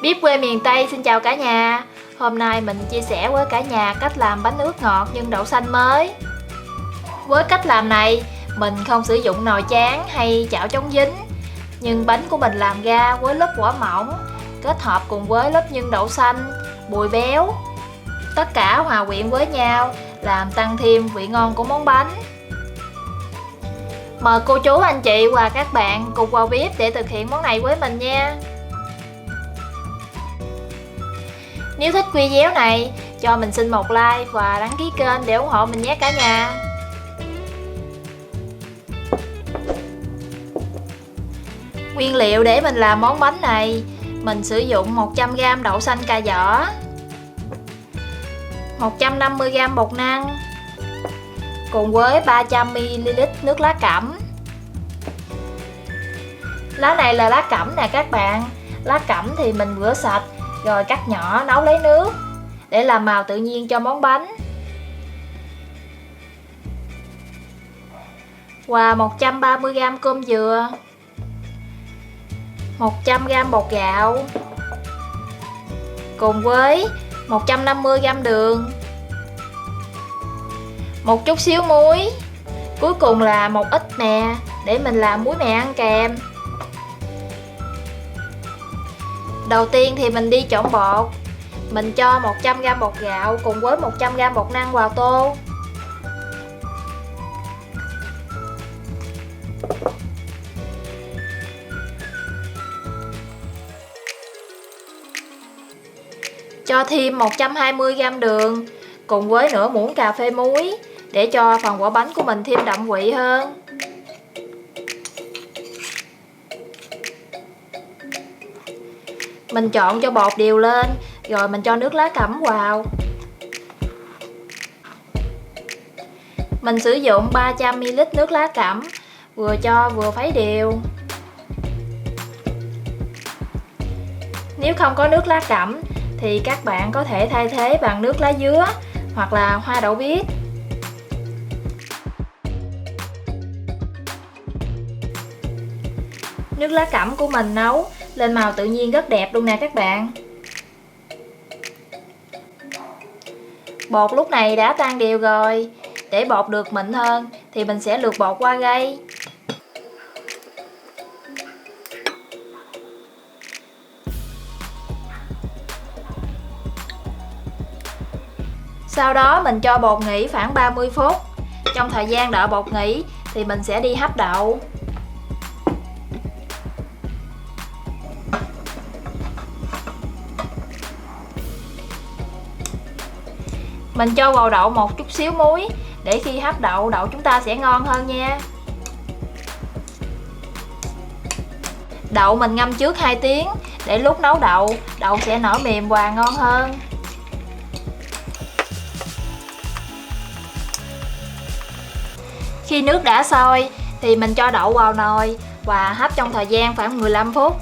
Bếp quê miền Tây xin chào cả nhà. Hôm nay mình chia sẻ với cả nhà cách làm bánh ướt ngọt nhân đậu xanh mới. Với cách làm này, mình không sử dụng nồi chan hay chảo chống dính, nhưng bánh của mình làm ra với lớp vỏ mỏng, kết hợp cùng với lớp nhân đậu xanh, bùi béo. Tất cả hòa quyện với nhau, làm tăng thêm vị ngon của món bánh. Mời cô chú, anh chị và các bạn cùng vào bếp để thực hiện món này với mình nha. Nếu thích video này, cho mình xin một like và đăng ký kênh để ủng hộ mình nhé cả nhà. Nguyên liệu để mình làm món bánh này, mình sử dụng 100g đậu xanh cà vỏ, 150g bột năng, cùng với 300ml nước lá cẩm. Lá này là lá cẩm nè các bạn. Lá cẩm thì mình rửa sạch rồi cắt nhỏ, nấu lấy nước để làm màu tự nhiên cho món bánh. Và 130g cơm dừa, 100g bột gạo, cùng với 150g đường, một chút xíu muối, cuối cùng là một ít nè để mình làm muối mè ăn kèm. Đầu tiên thì mình đi trộn bột. Mình cho 100g bột gạo cùng với 100g bột năng vào tô. Cho thêm 120g đường cùng với nửa muỗng cà phê muối để cho phần vỏ bánh của mình thêm đậm vị hơn. Mình trộn cho bột đều lên, rồi mình cho nước lá cẩm vào. Mình sử dụng 300ml nước lá cẩm, vừa cho vừa khuấy đều. Nếu không có nước lá cẩm thì các bạn có thể thay thế bằng nước lá dứa hoặc là hoa đậu biếc. Nước lá cẩm của mình nấu lên màu tự nhiên rất đẹp luôn nè các bạn. Bột lúc này đã tan đều rồi. Để bột được mịn hơn thì mình sẽ lượt bột qua gây. Sau đó mình cho bột nghỉ khoảng 30 phút. Trong thời gian đợi bột nghỉ thì mình sẽ đi hấp đậu. Mình cho vào đậu một chút xíu muối để khi hấp đậu chúng ta sẽ ngon hơn nha. Đậu mình ngâm trước 2 tiếng để lúc nấu đậu sẽ nở mềm và ngon hơn. Khi nước đã sôi thì mình cho đậu vào nồi và hấp trong thời gian khoảng 15 phút.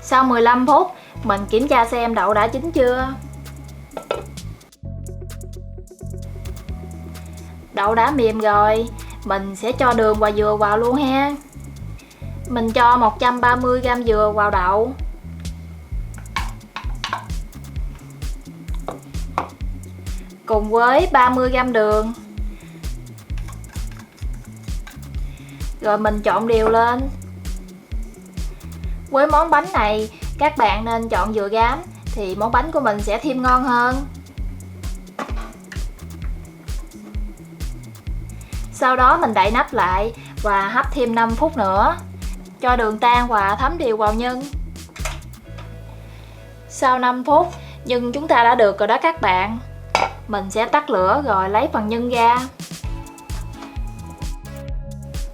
Sau 15 phút, mình kiểm tra xem đậu đã chín chưa. Đậu đã mềm rồi, mình sẽ cho đường và dừa vào luôn ha. Mình cho 130g dừa vào đậu. Cùng với 30g đường. Rồi mình trộn đều lên. Với món bánh này, các bạn nên chọn dừa gám thì món bánh của mình sẽ thêm ngon hơn. Sau đó mình đậy nắp lại và hấp thêm 5 phút nữa, cho đường tan và thấm đều vào nhân. Sau 5 phút, nhân chúng ta đã được rồi đó các bạn. Mình sẽ tắt lửa rồi lấy phần nhân ra.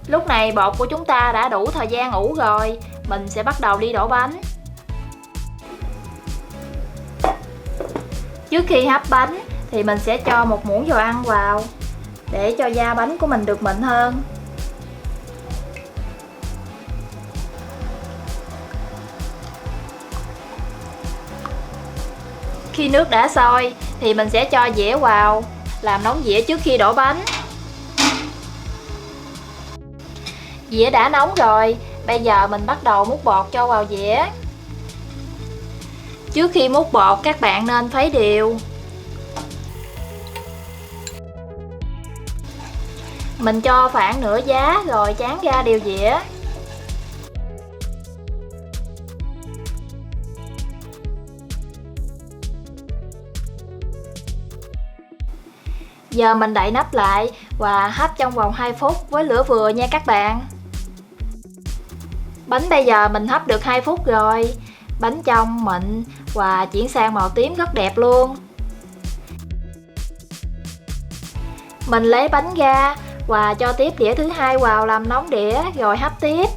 Lúc này bột của chúng ta đã đủ thời gian ủ rồi, mình sẽ bắt đầu đi đổ bánh. Trước khi hấp bánh thì mình sẽ cho một muỗng dầu ăn vào để cho da bánh của mình được mịn hơn. Khi nước đã sôi thì mình sẽ cho dĩa vào, làm nóng dĩa trước khi đổ bánh. Dĩa đã nóng rồi, bây giờ mình bắt đầu múc bột cho vào dĩa. Trước khi múc bột các bạn nên khuấy đều. Mình cho khoảng nửa giá rồi tráng ra đều dĩa. Giờ mình đậy nắp lại và hấp trong vòng 2 phút với lửa vừa nha các bạn. Bánh bây giờ mình hấp được 2 phút rồi. Bánh trong mịn và chuyển sang màu tím rất đẹp luôn. Mình lấy bánh ra và cho tiếp đĩa thứ hai vào làm nóng đĩa rồi hấp tiếp.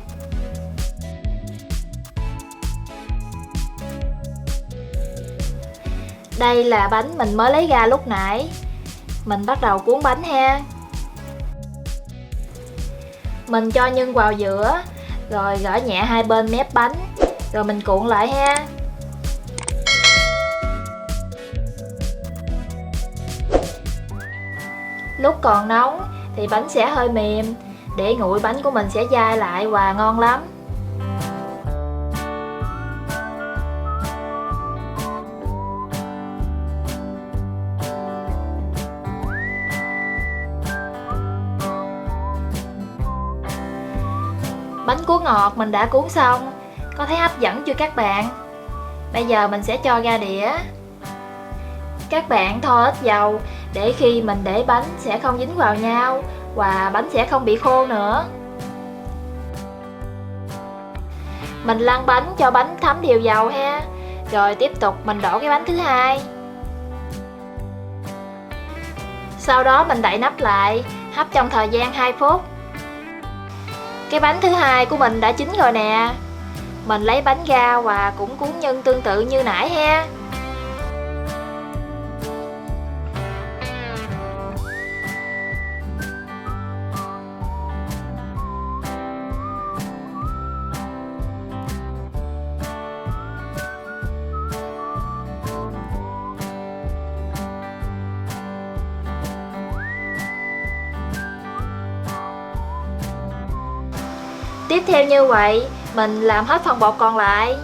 Đây là bánh mình mới lấy ra lúc nãy. Mình bắt đầu cuốn bánh ha. Mình cho nhân vào giữa, rồi gỡ nhẹ hai bên mép bánh, rồi mình cuộn lại ha. Lúc còn nóng thì bánh sẽ hơi mềm, để nguội bánh của mình sẽ dai lại và ngon lắm. Bánh cuốn ngọt mình đã cuốn xong, có thấy hấp dẫn chưa các bạn? Bây giờ mình sẽ cho ra đĩa. Các bạn thoa ít dầu để khi mình để bánh sẽ không dính vào nhau và bánh sẽ không bị khô nữa. Mình lăn bánh cho bánh thấm đều dầu ha. Rồi tiếp tục mình đổ cái bánh thứ hai. Sau đó mình đậy nắp lại, hấp trong thời gian 2 phút. Cái bánh thứ hai của mình đã chín rồi nè. Mình lấy bánh ra và cũng cuốn nhân tương tự như nãy ha. Tiếp theo như vậy, mình làm hết phần bột còn lại.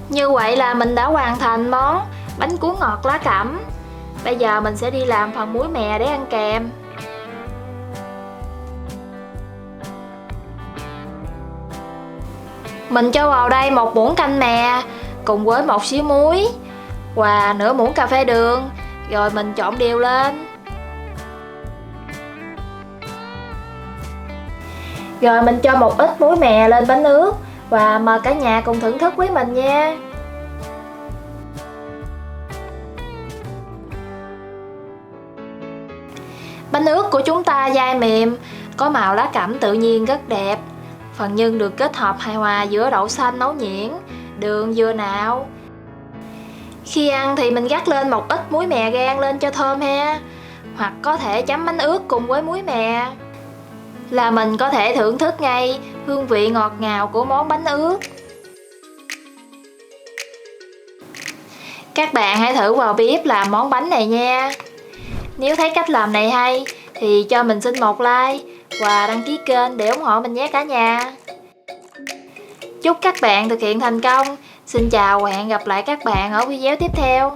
Như vậy là mình đã hoàn thành món bánh cuốn ngọt lá cẩm. Bây giờ mình sẽ đi làm phần muối mè để ăn kèm. Mình cho vào đây 1 muỗng canh mè cùng với 1 xíu muối và nửa muỗng cà phê đường, rồi mình trộn đều lên. Rồi mình cho một ít muối mè lên bánh ướt và mời cả nhà cùng thưởng thức với mình nha. Bánh ướt của chúng ta dai mềm, có màu lá cẩm tự nhiên rất đẹp. Phần nhân được kết hợp hài hòa giữa đậu xanh nấu nhuyễn, đường dừa nạo. Khi ăn thì mình rắc lên một ít muối mè rang lên cho thơm ha. Hoặc có thể chấm bánh ướt cùng với muối mè, là mình có thể thưởng thức ngay hương vị ngọt ngào của món bánh ướt. Các bạn hãy thử vào bếp làm món bánh này nha. Nếu thấy cách làm này hay thì cho mình xin một like và đăng ký kênh để ủng hộ mình nhé cả nhà. Chúc các bạn thực hiện thành công. Xin chào và hẹn gặp lại các bạn ở video tiếp theo.